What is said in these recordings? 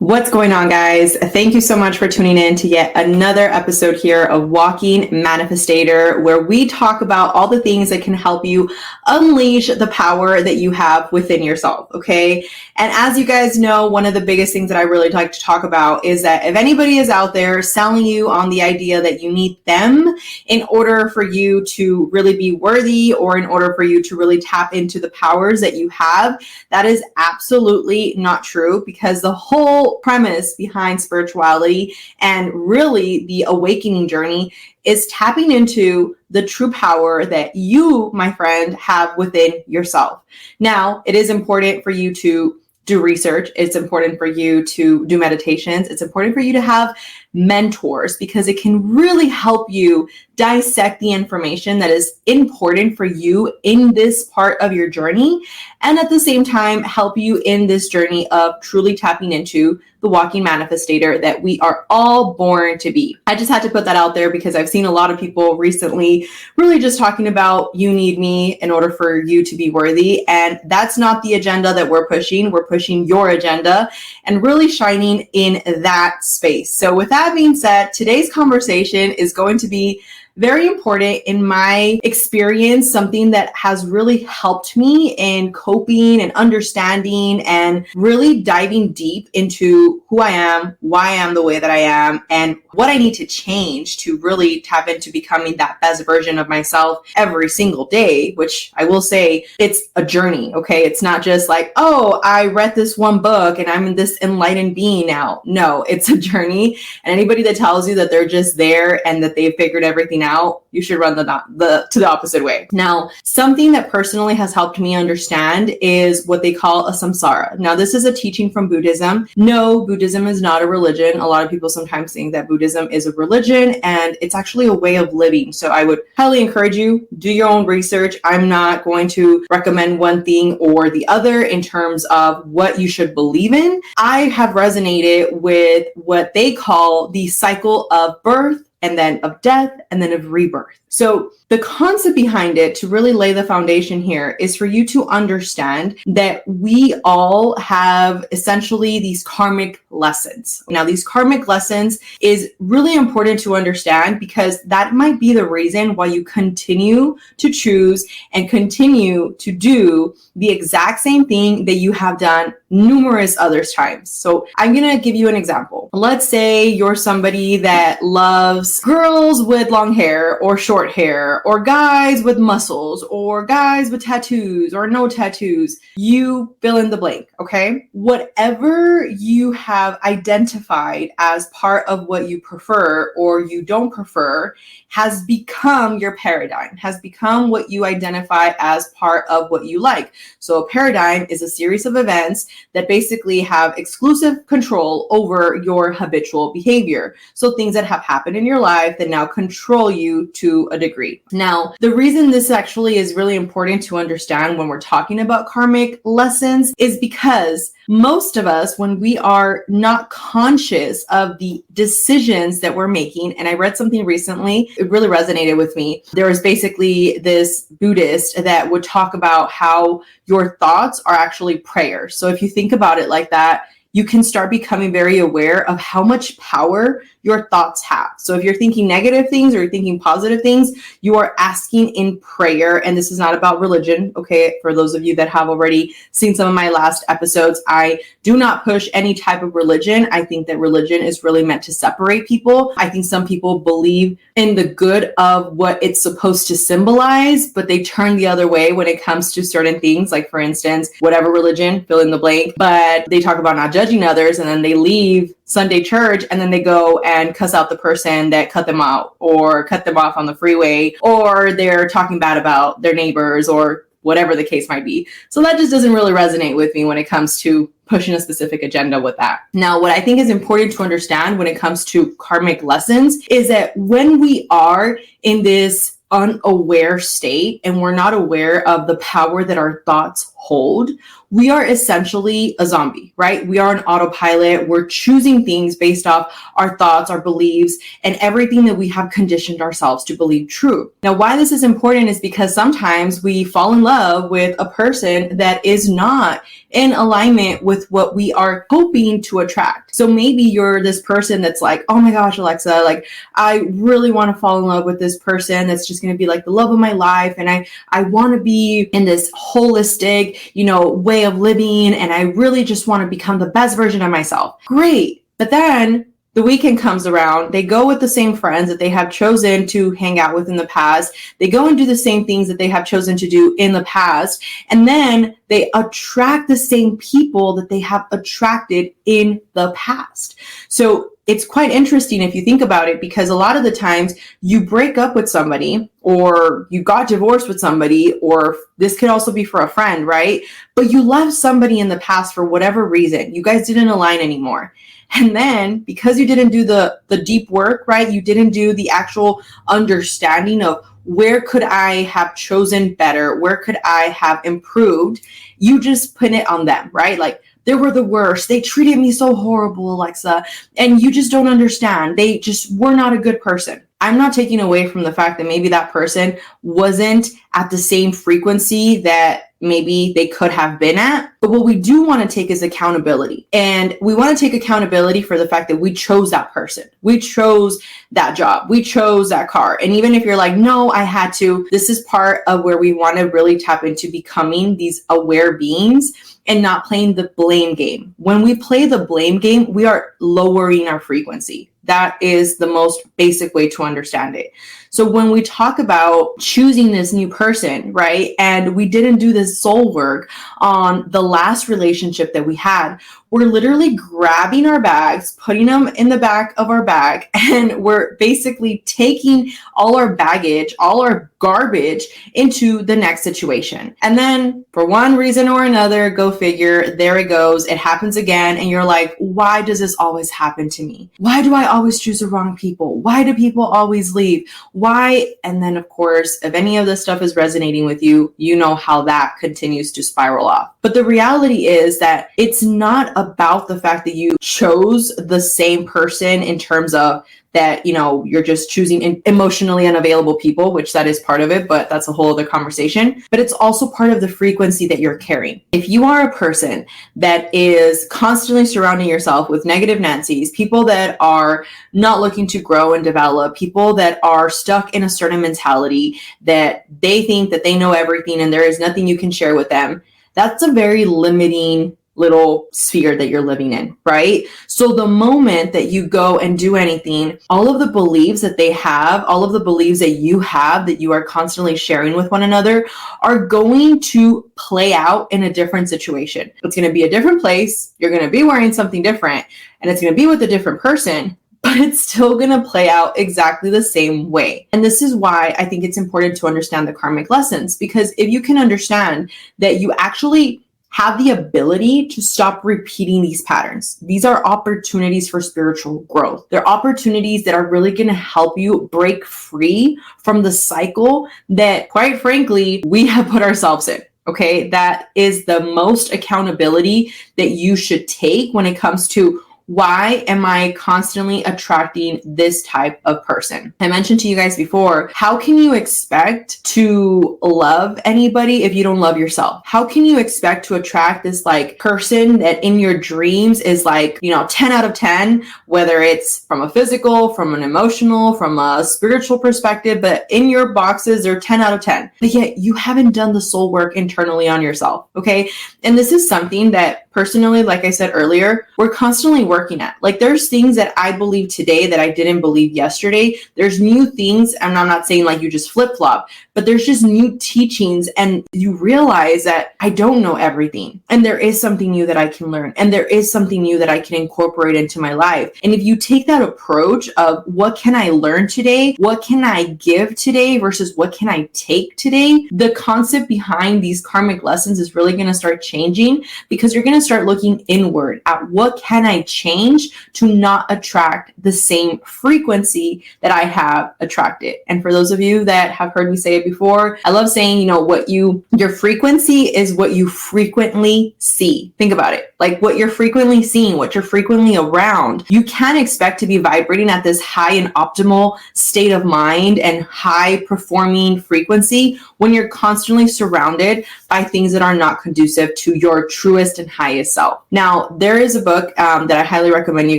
What's going on, guys? Thank you so much for tuning in to yet another episode here of Walking Manifestator, where we talk about all the things that can help you unleash the power that you have within yourself, okay? And as you guys know, one of the biggest things that I really like to talk about is that if anybody is out there selling you on the idea that you need them in order for you to really be worthy or in order for you to really tap into the powers that you have, that is absolutely not true, because the whole premise behind spirituality and really the awakening journey is tapping into the true power that you, my friend, have within yourself. Now, it is important for you to do research. It's important for you to do meditations. It's important for you to have mentors, because it can really help you dissect the information that is important for you in this part of your journey, and at the same time help you in this journey of truly tapping into the walking manifestator that we are all born to be. I just had to put that out there because I've seen a lot of people recently really just talking about you need me in order for you to be worthy, and that's not the agenda that we're pushing. We're pushing your agenda and really shining in that space. So with that being said, today's conversation is going to be very important in my experience, something that has really helped me in coping and understanding and really diving deep into who I am, why I am the way that I am, and what I need to change to really tap into becoming that best version of myself every single day, which I will say it's a journey, okay? It's not just like, oh, I read this one book and I'm this enlightened being now. No, it's a journey. And anybody that tells you that they're just there and that they've figured everything out, you should run to the opposite way. Now, something that personally has helped me understand is what they call a samsara. Now, this is a teaching from Buddhism. No, Buddhism is not a religion. A lot of people sometimes think that Buddhism is a religion, and it's actually a way of living. So I would highly encourage you, do your own research. I'm not going to recommend one thing or the other in terms of what you should believe in. I have resonated with what they call the cycle of birth, and then of death, and then of rebirth. So the concept behind it, to really lay the foundation here, is for you to understand that we all have essentially these karmic lessons. Now, these karmic lessons is really important to understand, because that might be the reason why you continue to choose and continue to do the exact same thing that you have done numerous other times. So I'm going to give you an example. Let's say you're somebody that loves girls with long hair or short hair, or guys with muscles, or guys with tattoos or no tattoos. You fill in the blank, okay? Whatever you have identified as part of what you prefer or you don't prefer has become your paradigm, has become what you identify as part of what you like. So a paradigm is a series of events that basically have exclusive control over your habitual behavior. So things that have happened in your life that now control you to a degree. Now, the reason this actually is really important to understand when we're talking about karmic lessons is because most of us, when we are not conscious of the decisions that we're making, and I read something recently, it really resonated with me. There was basically this Buddhist that would talk about how your thoughts are actually prayers. So if you think about it like that, you can start becoming very aware of how much power your thoughts have. So if you're thinking negative things or you're thinking positive things, you are asking in prayer. And this is not about religion, okay? For those of you that have already seen some of my last episodes, I do not push any type of religion. I think that religion is really meant to separate people. I think some people believe in the good of what it's supposed to symbolize, but they turn the other way when it comes to certain things. Like, for instance, whatever religion, fill in the blank, but they talk about not judging others, and then they leave Sunday church and then they go and cuss out the person that cut them out or cut them off on the freeway, or they're talking bad about their neighbors or whatever the case might be. So that just doesn't really resonate with me when it comes to pushing a specific agenda with that. Now, what I think is important to understand when it comes to karmic lessons is that when we are in this unaware state and we're not aware of the power that our thoughts hold, we are essentially a zombie, right? We are an autopilot. We're choosing things based off our thoughts, our beliefs, and everything that we have conditioned ourselves to believe true. Now, why this is important is because sometimes we fall in love with a person that is not in alignment with what we are hoping to attract. So maybe you're this person that's like, oh my gosh, Alexa, like I really want to fall in love with this person that's just going to be like the love of my life. And I want to be in this holistic, way of living. And I really just want to become the best version of myself. Great. But then the weekend comes around, they go with the same friends that they have chosen to hang out with in the past. They go and do the same things that they have chosen to do in the past. And then they attract the same people that they have attracted in the past. So it's quite interesting if you think about it, because a lot of the times you break up with somebody or you got divorced with somebody, or this could also be for a friend, right? But you left somebody in the past for whatever reason. You guys didn't align anymore. And then because you didn't do the deep work, right? You didn't do the actual understanding of where could I have chosen better? Where could I have improved? You just put it on them, right? Like, they were the worst. They treated me so horrible, Alexa. And you just don't understand. They just were not a good person. I'm not taking away from the fact that maybe that person wasn't at the same frequency that maybe they could have been at. But what we do want to take is accountability. And we want to take accountability for the fact that we chose that person. We chose that job. We chose that car. And even if you're like, no, I had to, this is part of where we want to really tap into becoming these aware beings and not playing the blame game. When we play the blame game, we are lowering our frequency. That is the most basic way to understand it. So when we talk about choosing this new person, right, and we didn't do this soul work on the last relationship that we had, we're literally grabbing our bags, putting them in the back of our bag, and we're basically taking all our baggage, all our garbage into the next situation. And then for one reason or another, go figure, there it goes. It happens again. And you're like, why does this always happen to me? Why do I always choose the wrong people? Why do people always leave? Why? And then of course, if any of this stuff is resonating with you, you know how that continues to spiral off. But the reality is that it's not about the fact that you chose the same person in terms of that, you're just choosing emotionally unavailable people, which that is part of it, but that's a whole other conversation. But it's also part of the frequency that you're carrying. If you are a person that is constantly surrounding yourself with negative Nancys, people that are not looking to grow and develop, people that are stuck in a certain mentality that they think that they know everything and there is nothing you can share with them, that's a very limiting little sphere that you're living in, right? So the moment that you go and do anything, all of the beliefs that they have, all of the beliefs that you have that you are constantly sharing with one another are going to play out in a different situation. It's going to be a different place. You're going to be wearing something different and it's going to be with a different person, but it's still going to play out exactly the same way. And this is why I think it's important to understand the karmic lessons, because if you can understand that you actually have the ability to stop repeating these patterns. These are opportunities for spiritual growth. They're opportunities that are really going to help you break free from the cycle that, quite frankly, we have put ourselves in. Okay, that is the most accountability that you should take when it comes to why am I constantly attracting this type of person? I mentioned to you guys before, how can you expect to love anybody if you don't love yourself? How can you expect to attract this person that in your dreams is 10 out of 10, whether it's from a physical, from an emotional, from a spiritual perspective, but in your boxes, they're 10 out of 10. But yet you haven't done the soul work internally on yourself, okay? And this is something that personally, like I said earlier, we're constantly working at. There's things that I believe today that I didn't believe yesterday. There's new things, and I'm not saying you just flip-flop, but there's just new teachings, and you realize that I don't know everything. And there is something new that I can learn, and there is something new that I can incorporate into my life. And if you take that approach of what can I learn today? What can I give today versus what can I take today? The concept behind these karmic lessons is really going to start changing, because you're going to start looking inward at what can I change to not attract the same frequency that I have attracted. And for those of you that have heard me say it before. I love saying, your frequency is what you frequently see. Think about it. Like what you're frequently seeing, what you're frequently around. You can expect to be vibrating at this high and optimal state of mind and high performing frequency when you're constantly surrounded by things that are not conducive to your truest and highest self. Now, there is a book that I highly recommend you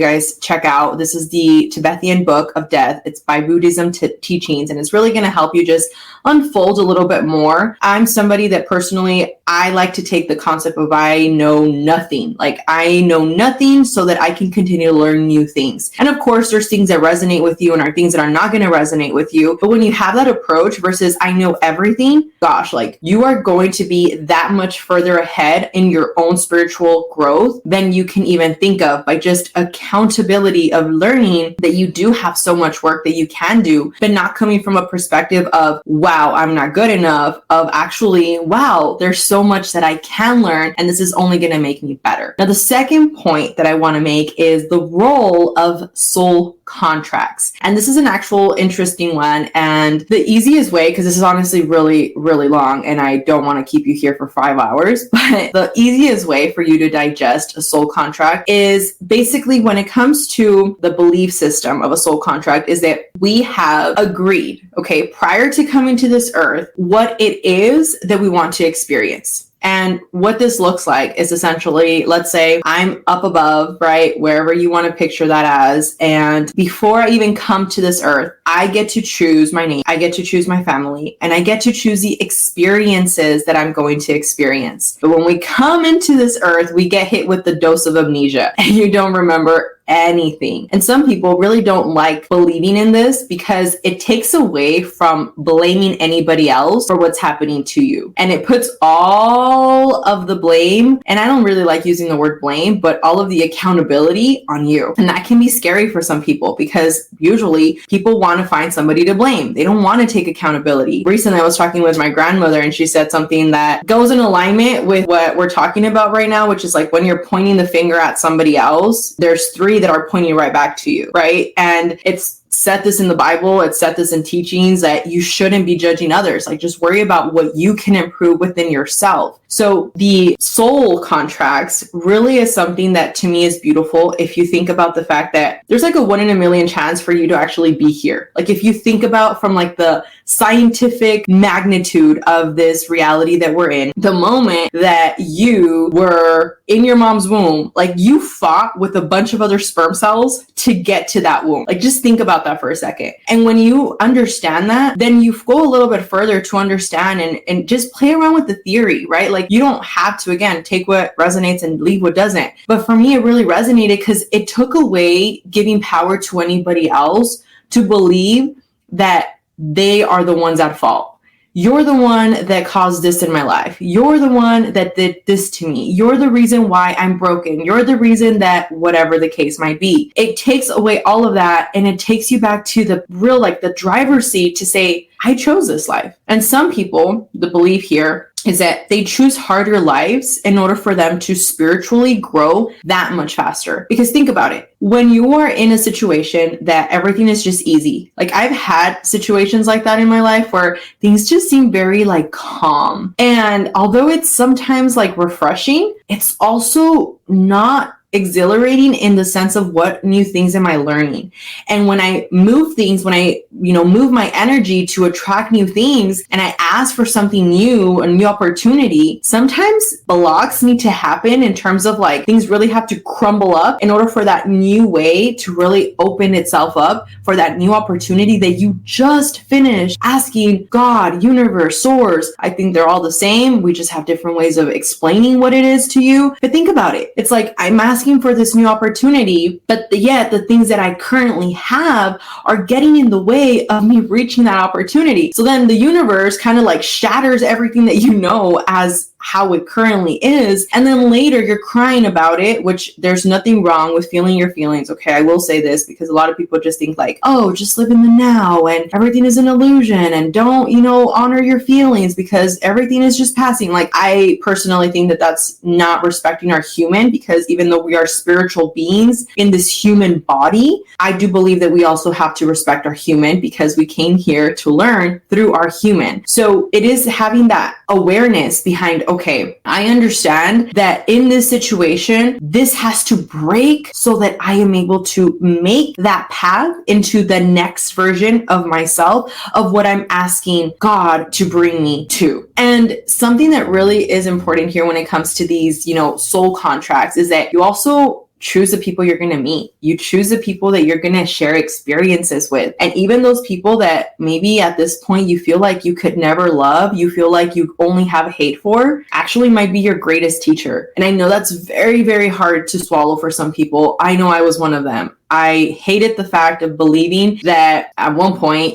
guys check out. This is the Tibetan Book of Death. It's by Buddhism Teachings, and it's really going to help you just unfold a little bit more. I'm somebody that personally, I like to take the concept of I know nothing. Like I know nothing so that I can continue to learn new things. And of course, there's things that resonate with you and are things that are not going to resonate with you. But when you have that approach versus I know everything, gosh, like you are going to be that much further ahead in your own spiritual growth than you can even think of by just accountability of learning that you do have so much work that you can do, but not coming from a perspective of, wow, I'm not good enough, of actually, wow, there's so much that I can learn, and this is only going to make me better. Now, the second point that I want to make is the role of soul contracts. And this is an actual interesting one. And the easiest way, because this is honestly really, really long, and I don't want to keep you here for 5 hours, but the easiest way for you to digest a soul contract is basically when it comes to the belief system of a soul contract is that we have agreed, okay, prior to coming to this earth, what it is that we want to experience. And what this looks like is essentially, let's say I'm up above, right? Wherever you want to picture that as. And before I even come to this earth, I get to choose my name. I get to choose my family, and I get to choose the experiences that I'm going to experience. But when we come into this earth, we get hit with the dose of amnesia and you don't remember anything. And some people really don't like believing in this because it takes away from blaming anybody else for what's happening to you. And it puts all of the blame, and I don't really like using the word blame, but all of the accountability on you. And that can be scary for some people because usually people want to find somebody to blame. They don't want to take accountability. Recently, I was talking with my grandmother and she said something that goes in alignment with what we're talking about right now, which is like when you're pointing the finger at somebody else, there's three that are pointing right back to you, right? And it's set this in the Bible, it's set this in teachings that you shouldn't be judging others. Like just worry about what you can improve within yourself. So the soul contracts really is something that to me is beautiful. If you think about the fact that there's like a 1 in a million chance for you to actually be here. Like if you think about from like the scientific magnitude of this reality that we're in, the moment that you were in your mom's womb, like you fought with a bunch of other sperm cells to get to that womb. Like just think about that for a second. And when you understand that, then you go a little bit further to understand and just play around with the theory, right? Like you don't have to, again, take what resonates and leave what doesn't. But for me, it really resonated because it took away giving power to anybody else to believe that they are the ones at fault. You're the one that caused this in my life. You're the one that did this to me. You're the reason why I'm broken. You're the reason that whatever the case might be. It takes away all of that and it takes you back to the real, like the driver's seat to say, I chose this life. And some people, the belief here is that they choose harder lives in order for them to spiritually grow that much faster. Because think about it. When you are in a situation that everything is just easy, like I've had situations like that in my life where things just seem very like calm. And although it's sometimes like refreshing, it's also not exhilarating in the sense of what new things am I learning. And when I move things, when I, move my energy to attract new things and I ask for something new, a new opportunity, sometimes blocks need to happen in terms of like things really have to crumble up in order for that new way to really open itself up for that new opportunity that you just finished asking God, universe, source. I think they're all the same. We just have different ways of explaining what it is to you. But think about it. It's like I'm asking for this new opportunity, but yet the things that I currently have are getting in the way of me reaching that opportunity. So then the universe kind of like shatters everything that you know as how it currently is. And then later you're crying about it, which there's nothing wrong with feeling your feelings. Okay, I will say this because a lot of people just think like, oh, just live in the now and everything is an illusion and don't, honor your feelings because everything is just passing. Like, I personally think that that's not respecting our human, because even though we are spiritual beings in this human body, I do believe that we also have to respect our human because we came here to learn through our human. So it is having that awareness behind, okay, I understand that in this situation, this has to break so that I am able to make that path into the next version of myself, of what I'm asking God to bring me to. And something that really is important here when it comes to these, soul contracts is that you also choose the people you're going to meet. You choose the people that you're going to share experiences with. And even those people that maybe at this point you feel like you could never love, you feel like you only have hate for, actually might be your greatest teacher. And I know that's very, very hard to swallow for some people. I know I was one of them. I hated the fact of believing that at one point,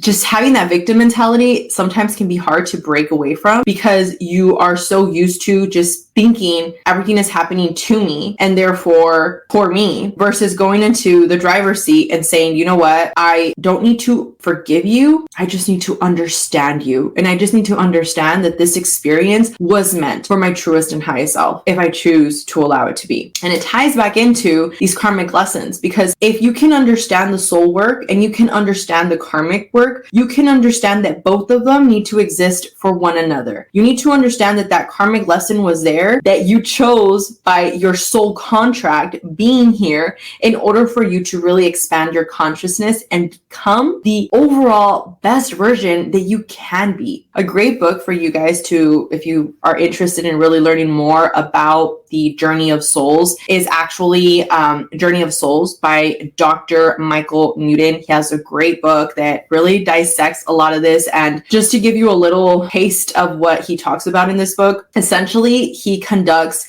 just having that victim mentality sometimes can be hard to break away from, because you are so used to just thinking everything is happening to me and therefore for me, versus going into the driver's seat and saying, you know what, I don't need to forgive you. I just need to understand you. And I just need to understand that this experience was meant for my truest and highest self if I choose to allow it to be. And it ties back into these karmic lessons. Because if you can understand the soul work and you can understand the karmic work, you can understand that both of them need to exist for one another. You need to understand that that karmic lesson was there, that you chose by your soul contract being here in order for you to really expand your consciousness and become the overall best version that you can be. A great book for you guys to, if you are interested in really learning more about the Journey of Souls, is actually Journey of Souls by Dr. Michael Newton. He has a great book that really dissects a lot of this. And just to give you a little taste of what he talks about in this book, essentially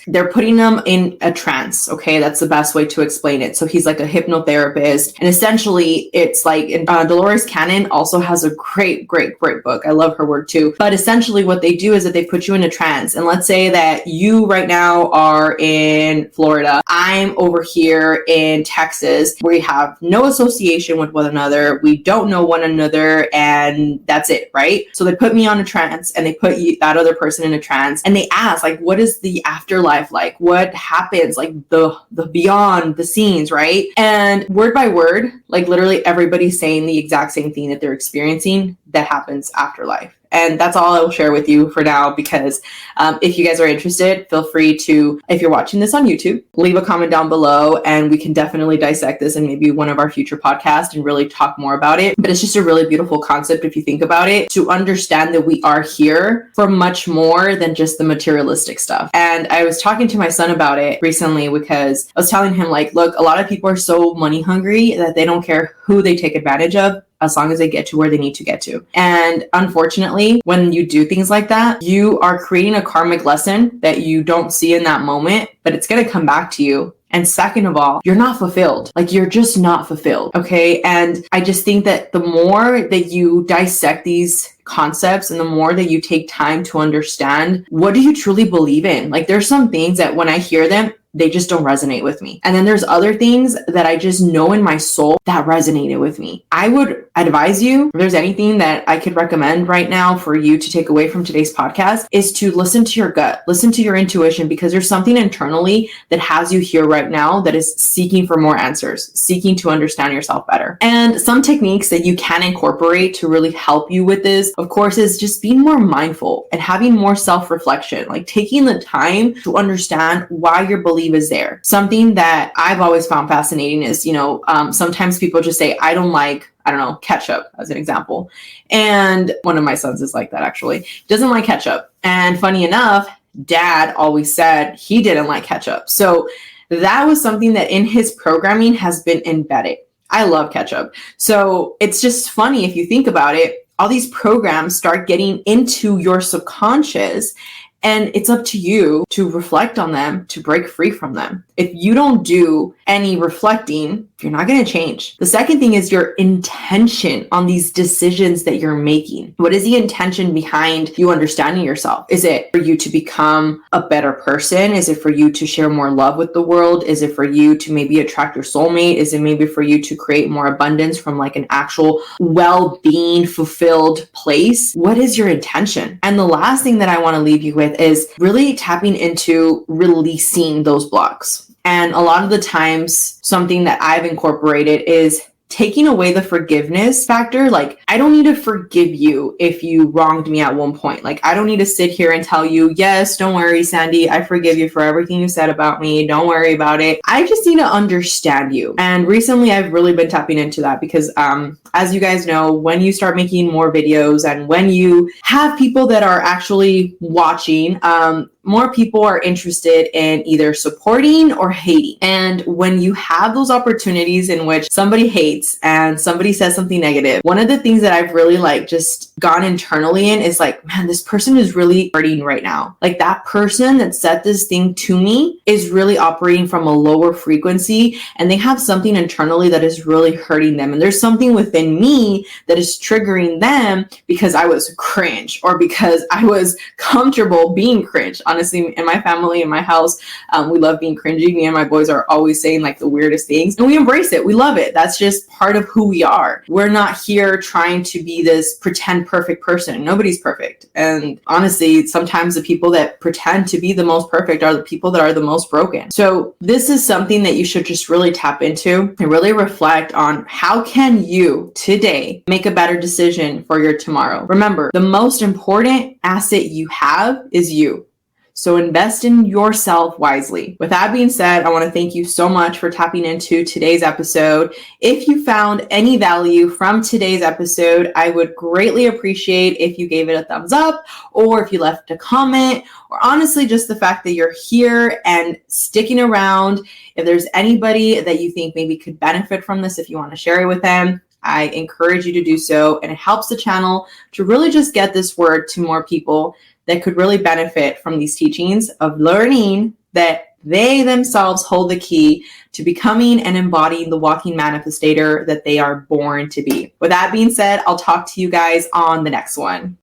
they're putting them in a trance. Okay, that's the best way to explain it. So he's like a hypnotherapist. And essentially it's like Dolores Cannon also has a great book. I love her work too. But essentially what they do is that they put you in a trance. And let's say that you right now are in Florida. I'm over here in Texas. We have no association with one another. We don't know one another, and that's it, right? So they put me on a trance, and they put that other person in a trance, and they ask, like, what is the afterlife like? What happens? Like the beyond the scenes, right? And word by word, like literally everybody's saying the exact same thing that they're experiencing that happens after life. And that's all I will share with you for now, because if you guys are interested, feel free to, if you're watching this on YouTube, leave a comment down below and we can definitely dissect this in maybe one of our future podcasts and really talk more about it. But it's just a really beautiful concept if you think about it, to understand that we are here for much more than just the materialistic stuff. And I was talking to my son about it recently because I was telling him, like, look, a lot of people are so money hungry that they don't care who they take advantage of, as long as they get to where they need to get to. And unfortunately, when you do things like that, you are creating a karmic lesson that you don't see in that moment, but it's going to come back to you. And second of all, you're not fulfilled. Like, you're just not fulfilled. Okay. And I just think that the more that you dissect these concepts and the more that you take time to understand, what do you truly believe in? Like, there's some things that when I hear them, they just don't resonate with me. And then there's other things that I just know in my soul that resonated with me. I would advise you, if there's anything that I could recommend right now for you to take away from today's podcast, is to listen to your gut, listen to your intuition, because there's something internally that has you here right now that is seeking for more answers, seeking to understand yourself better. And some techniques that you can incorporate to really help you with this, of course, is just being more mindful and having more self-reflection, like taking the time to understand why your belief is there. Something that I've always found fascinating is, sometimes people just say, I don't like, ketchup, as an example. And one of my sons is like that, actually. Doesn't like ketchup. And funny enough, Dad always said he didn't like ketchup. So that was something that in his programming has been embedded. I love ketchup. So it's just funny if you think about it, all these programs start getting into your subconscious. And it's up to you to reflect on them, to break free from them. If you don't do any reflecting, you're not going to change. The second thing is your intention on these decisions that you're making. What is the intention behind you understanding yourself? Is it for you to become a better person? Is it for you to share more love with the world? Is it for you to maybe attract your soulmate? Is it maybe for you to create more abundance from like an actual well-being, fulfilled place? What is your intention? And the last thing that I want to leave you with is really tapping into releasing those blocks. And a lot of the times, something that I've incorporated is taking away the forgiveness factor. Like, I don't need to forgive you if you wronged me at one point. Like, I don't need to sit here and tell you, yes, don't worry, Sandy, I forgive you for everything you said about me. Don't worry about it. I just need to understand you. And recently I've really been tapping into that because, as you guys know, when you start making more videos and when you have people that are actually watching, more people are interested in either supporting or hating. And when you have those opportunities in which somebody hates and somebody says something negative, one of the things that I've really just gone internally in is like, man, this person is really hurting right now. Like, that person that said this thing to me is really operating from a lower frequency, and they have something internally that is really hurting them. And there's something within me that is triggering them because I was cringe or because I was comfortable being cringe. Honestly, in my family, in my house, we love being cringy. Me and my boys are always saying like the weirdest things, and we embrace it. We love it. That's just part of who we are. We're not here trying to be this pretend perfect person. Nobody's perfect. And honestly, sometimes the people that pretend to be the most perfect are the people that are the most broken. So this is something that you should just really tap into and really reflect on. How can you today make a better decision for your tomorrow? Remember, the most important asset you have is you. So invest in yourself wisely. With that being said, I want to thank you so much for tapping into today's episode. If you found any value from today's episode, I would greatly appreciate if you gave it a thumbs up, or if you left a comment, or honestly, just the fact that you're here and sticking around. If there's anybody that you think maybe could benefit from this, if you want to share it with them, I encourage you to do so. And it helps the channel to really just get this word to more people that could really benefit from these teachings of learning that they themselves hold the key to becoming and embodying the walking manifestator that they are born to be. With that being said, I'll talk to you guys on the next one.